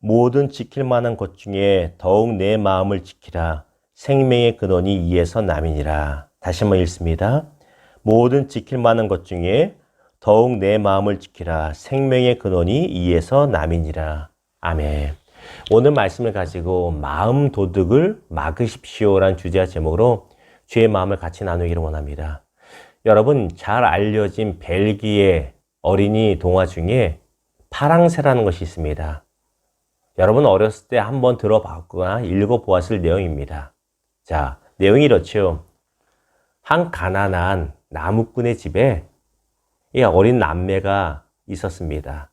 모든 지킬 만한 것 중에 더욱 내 마음을 지키라. 생명의 근원이 이에서 남이니라. 다시 한번 읽습니다. 모든 지킬 만한 것 중에 더욱 내 마음을 지키라. 생명의 근원이 이에서 남이니라. 아멘. 오늘 말씀을 가지고 마음 도둑을 막으십시오라는 주제와 제목으로 주의 마음을 같이 나누기를 원합니다. 여러분, 잘 알려진 벨기에 어린이 동화 중에 파랑새라는 것이 있습니다. 여러분 어렸을 때 한번 들어봤거나 읽어보았을 내용입니다. 자, 내용이 이렇죠. 한 가난한 나무꾼의 집에 이 어린 남매가 있었습니다.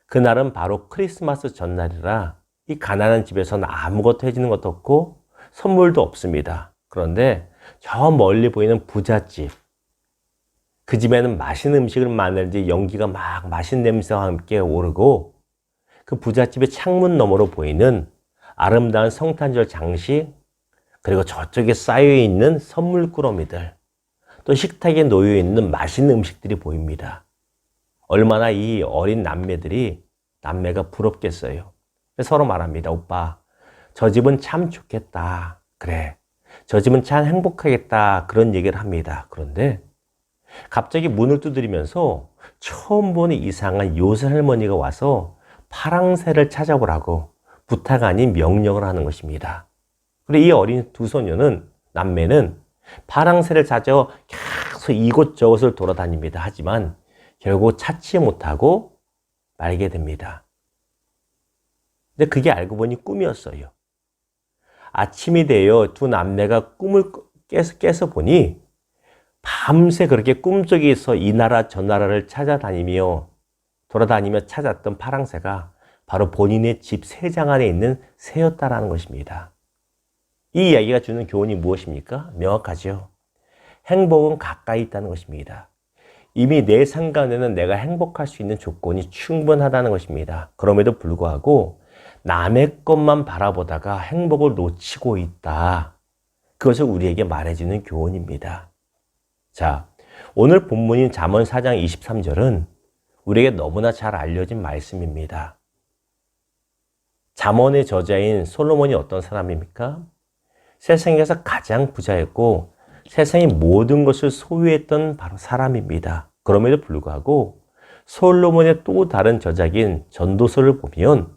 그날은 바로 크리스마스 전날이라 이 가난한 집에서는 아무것도 해주는 것도 없고 선물도 없습니다. 그런데 저 멀리 보이는 부잣집, 그 집에는 맛있는 음식을 만들지 연기가 막 맛있는 냄새와 함께 오르고 그 부잣집의 창문 너머로 보이는 아름다운 성탄절 장식, 그리고 저쪽에 쌓여있는 선물 꾸러미들, 또 식탁에 놓여있는 맛있는 음식들이 보입니다. 얼마나 이 어린 남매가 부럽겠어요. 서로 말합니다. 오빠, 저 집은 참 좋겠다. 그래, 저 집은 참 행복하겠다. 그런 얘기를 합니다. 그런데 갑자기 문을 두드리면서 처음 보는 이상한 요술 할머니가 와서 파랑새를 찾아오라고 부탁 아닌 명령을 하는 것입니다. 그리고 이 어린 두 소녀는, 남매는 파랑새를 찾아 계속 이곳저곳을 돌아다닙니다. 하지만 결국 찾지 못하고 말게 됩니다. 근데 그게 알고 보니 꿈이었어요. 아침이 되어 두 남매가 꿈을 깨서 보니 밤새 그렇게 꿈속에서 이 나라 저 나라를 돌아다니며 찾았던 파랑새가 바로 본인의 집 새장 안에 있는 새였다라는 것입니다. 이 이야기가 주는 교훈이 무엇입니까? 명확하죠. 행복은 가까이 있다는 것입니다. 이미 내 상관에는 내가 행복할 수 있는 조건이 충분하다는 것입니다. 그럼에도 불구하고 남의 것만 바라보다가 행복을 놓치고 있다. 그것을 우리에게 말해주는 교훈입니다. 자, 오늘 본문인 잠언 4장 23절은 우리에게 너무나 잘 알려진 말씀입니다. 잠언의 저자인 솔로몬이 어떤 사람입니까? 세상에서 가장 부자였고 세상의 모든 것을 소유했던 바로 사람입니다. 그럼에도 불구하고 솔로몬의 또 다른 저작인 전도서를 보면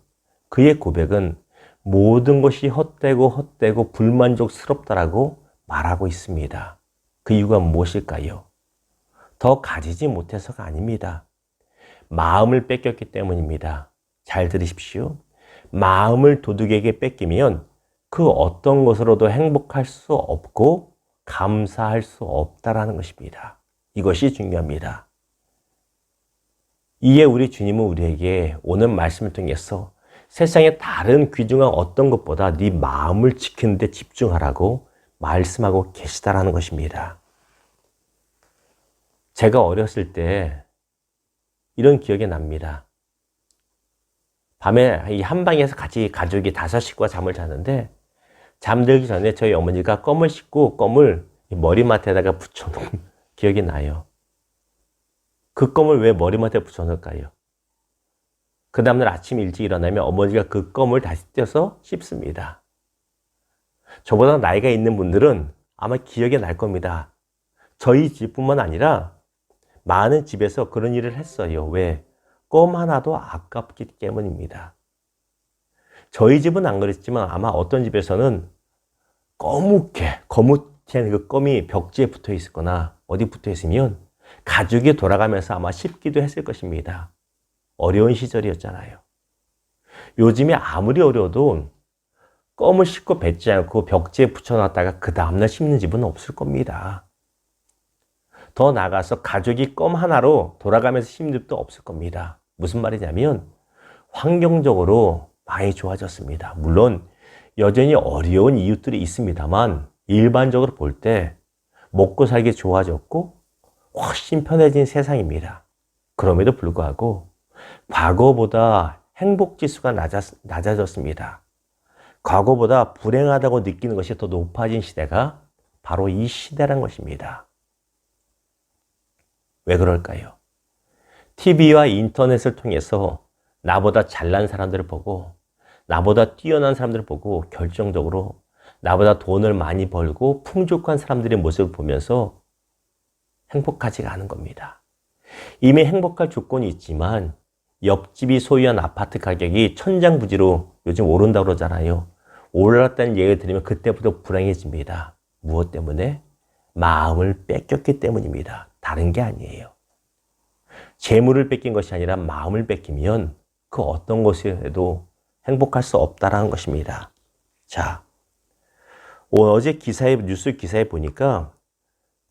그의 고백은 모든 것이 헛되고 불만족스럽다라고 말하고 있습니다. 그 이유가 무엇일까요? 더 가지지 못해서가 아닙니다. 마음을 뺏겼기 때문입니다. 잘 들으십시오. 마음을 도둑에게 뺏기면 그 어떤 것으로도 행복할 수 없고 감사할 수 없다라는 것입니다. 이것이 중요합니다. 이에 우리 주님은 우리에게 오늘 말씀을 통해서 세상의 다른 귀중한 어떤 것보다 네 마음을 지키는 데 집중하라고 말씀하고 계시다라는 것입니다. 제가 어렸을 때 이런 기억이 납니다. 밤에 이 한 방에서 같이 가족이 5식구가 잠을 자는데 잠들기 전에 저희 어머니가 껌을 씻고 껌을 머리맡에다가 붙여놓은 기억이 나요. 그 껌을 왜 머리맡에 붙여놓을까요? 그 다음날 아침 일찍 일어나면 어머니가 그 껌을 다시 떼서 씹습니다. 저보다 나이가 있는 분들은 아마 기억이 날 겁니다. 저희 집뿐만 아니라 많은 집에서 그런 일을 했어요. 왜? 껌 하나도 아깝기 때문입니다. 저희 집은 안 그랬지만 아마 어떤 집에서는 거뭇한 그 껌이 벽지에 붙어 있거나 어디 붙어 있으면 가족이 돌아가면서 아마 씹기도 했을 것입니다. 어려운 시절이었잖아요. 요즘에 아무리 어려워도 껌을 씹고 뱉지 않고 벽지에 붙여놨다가 그 다음날 씹는 집은 없을 겁니다. 더 나아가서 가족이 껌 하나로 돌아가면서 씹는 집도 없을 겁니다. 무슨 말이냐면 환경적으로 많이 좋아졌습니다. 물론 여전히 어려운 이웃들이 있습니다만 일반적으로 볼 때 먹고 살기 좋아졌고 훨씬 편해진 세상입니다. 그럼에도 불구하고 과거보다 행복지수가 낮아졌습니다. 과거보다 불행하다고 느끼는 것이 더 높아진 시대가 바로 이 시대란 것입니다. 왜 그럴까요? TV와 인터넷을 통해서 나보다 잘난 사람들을 보고, 나보다 뛰어난 사람들을 보고, 결정적으로 나보다 돈을 많이 벌고 풍족한 사람들의 모습을 보면서 행복하지가 않은 겁니다. 이미 행복할 조건이 있지만 옆집이 소유한 아파트 가격이 천장부지로 요즘 오른다고 그러잖아요. 올랐다는 얘기를 들으면 그때부터 불행해집니다. 무엇 때문에? 마음을 뺏겼기 때문입니다. 다른 게 아니에요. 재물을 뺏긴 것이 아니라 마음을 뺏기면 그 어떤 것에도 행복할 수 없다라는 것입니다. 자, 어제 뉴스 기사에 보니까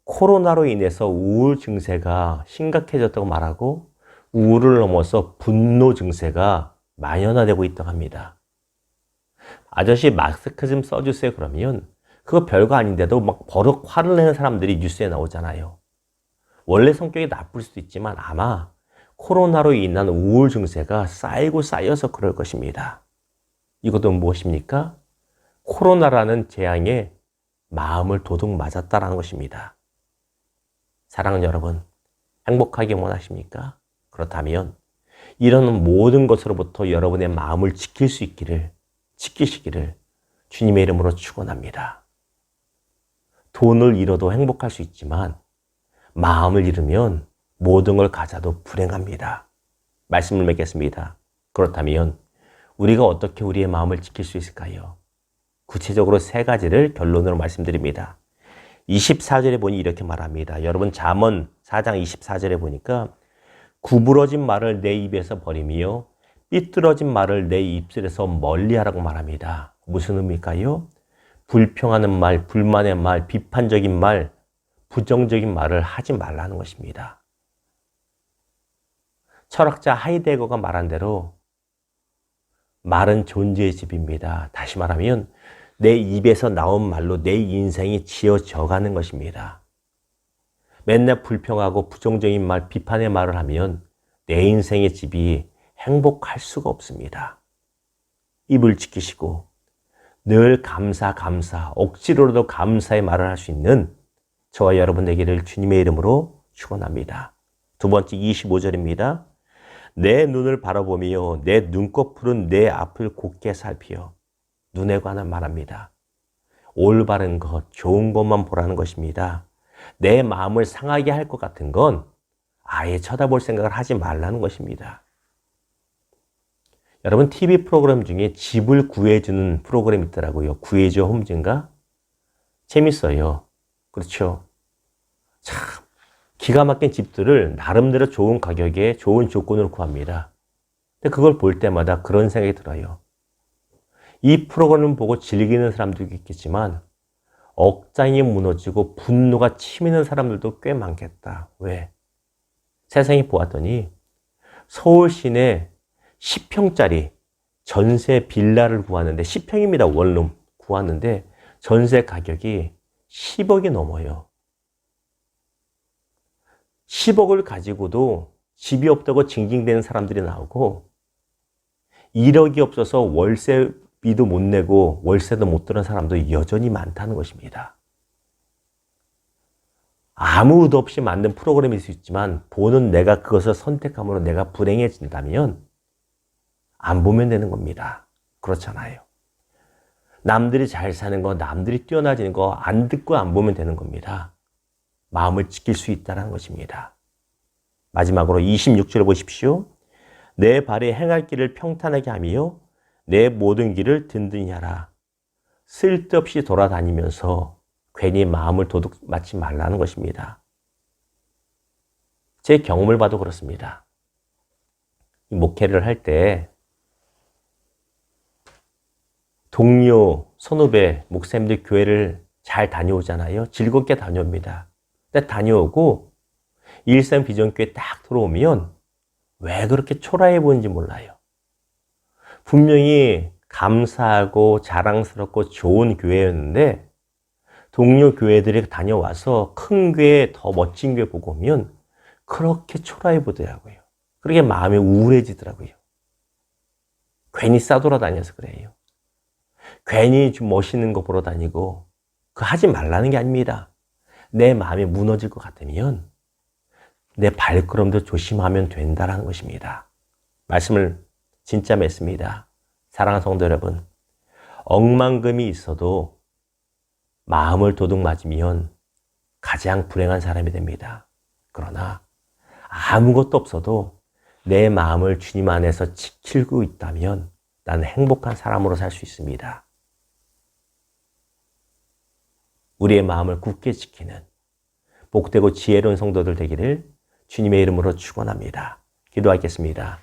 코로나로 인해서 우울 증세가 심각해졌다고 말하고 우울을 넘어서 분노 증세가 만연화되고 있다고 합니다. 아저씨 마스크 좀 써주세요 그러면 그거 별거 아닌데도 막 버럭 화를 내는 사람들이 뉴스에 나오잖아요. 원래 성격이 나쁠 수도 있지만 아마 코로나로 인한 우울 증세가 쌓이고 쌓여서 그럴 것입니다. 이것도 무엇입니까? 코로나라는 재앙에 마음을 도둑 맞았다라는 것입니다. 사랑하는 여러분, 행복하게 원하십니까? 그렇다면 이런 모든 것으로부터 여러분의 마음을 지키시기를 주님의 이름으로 축원합니다. 돈을 잃어도 행복할 수 있지만 마음을 잃으면 모든 걸 가져도 불행합니다. 말씀을 맺겠습니다. 그렇다면 우리가 어떻게 우리의 마음을 지킬 수 있을까요? 구체적으로 3가지를 결론으로 말씀드립니다. 24절에 보니 이렇게 말합니다. 여러분 잠언 4장 24절에 보니까 구부러진 말을 내 입에서 버리며 삐뚤어진 말을 내 입술에서 멀리하라고 말합니다. 무슨 의미일까요? 불평하는 말, 불만의 말, 비판적인 말, 부정적인 말을 하지 말라는 것입니다. 철학자 하이데거가 말한 대로 말은 존재의 집입니다. 다시 말하면 내 입에서 나온 말로 내 인생이 지어져가는 것입니다. 맨날 불평하고 부정적인 말, 비판의 말을 하면 내 인생의 집이 행복할 수가 없습니다. 입을 지키시고 늘 감사, 억지로라도 감사의 말을 할 수 있는 저와 여러분 되기를 주님의 이름으로 축원합니다. 2번째 25절입니다. 내 눈을 바라보며 내 눈꺼풀은 내 앞을 곧게 살피어 눈에 관한 말합니다. 올바른 것, 좋은 것만 보라는 것입니다. 내 마음을 상하게 할 것 같은 건 아예 쳐다볼 생각을 하지 말라는 것입니다. 여러분 TV 프로그램 중에 집을 구해주는 프로그램이 있더라고요. 구해줘 홈즈인가? 재밌어요. 그렇죠? 참 기가 막힌 집들을 나름대로 좋은 가격에 좋은 조건으로 구합니다. 근데 그걸 볼 때마다 그런 생각이 들어요. 이 프로그램을 보고 즐기는 사람들도 있겠지만 억장이 무너지고 분노가 치미는 사람들도 꽤 많겠다. 왜? 세상에 보았더니 서울 시내 10평짜리 전세 빌라를 구하는데 10평입니다. 원룸 구하는데 전세 가격이 10억이 넘어요. 10억을 가지고도 집이 없다고 징징대는 사람들이 나오고 1억이 없어서 월세비도 못 내고 월세도 못 드는 사람도 여전히 많다는 것입니다. 아무 의도 없이 만든 프로그램일 수 있지만 보는 내가 그것을 선택함으로 내가 불행해진다면 안 보면 되는 겁니다. 그렇잖아요. 남들이 잘 사는 거, 남들이 뛰어나지는 거 안 듣고 안 보면 되는 겁니다. 마음을 지킬 수 있다는 것입니다. 마지막으로 26절 보십시오. 내 발이 행할 길을 평탄하게 하며 내 모든 길을 든든히 하라. 쓸데없이 돌아다니면서 괜히 마음을 도둑 맞지 말라는 것입니다. 제 경험을 봐도 그렇습니다. 목회를 할 때 동료, 선후배, 목사님들 교회를 잘 다녀오잖아요. 즐겁게 다녀옵니다. 근데 다녀오고 일산 비전교회 딱 들어오면 왜 그렇게 초라해 보이는지 몰라요. 분명히 감사하고 자랑스럽고 좋은 교회였는데 동료 교회들이 다녀와서 큰 교회, 더 멋진 교회 보고 오면 그렇게 초라해 보더라고요. 그렇게 마음이 우울해지더라고요. 괜히 싸돌아다녀서 그래요. 괜히 좀 멋있는 거 보러 다니고 그거 하지 말라는 게 아닙니다. 내 마음이 무너질 것 같으면 내 발걸음도 조심하면 된다는 것입니다. 말씀을 진짜 맺습니다. 사랑하는 성도 여러분, 억만금이 있어도 마음을 도둑 맞으면 가장 불행한 사람이 됩니다. 그러나 아무것도 없어도 내 마음을 주님 안에서 지키고 있다면 나는 행복한 사람으로 살 수 있습니다. 우리의 마음을 굳게 지키는 복되고 지혜로운 성도들 되기를 주님의 이름으로 축원합니다. 기도하겠습니다.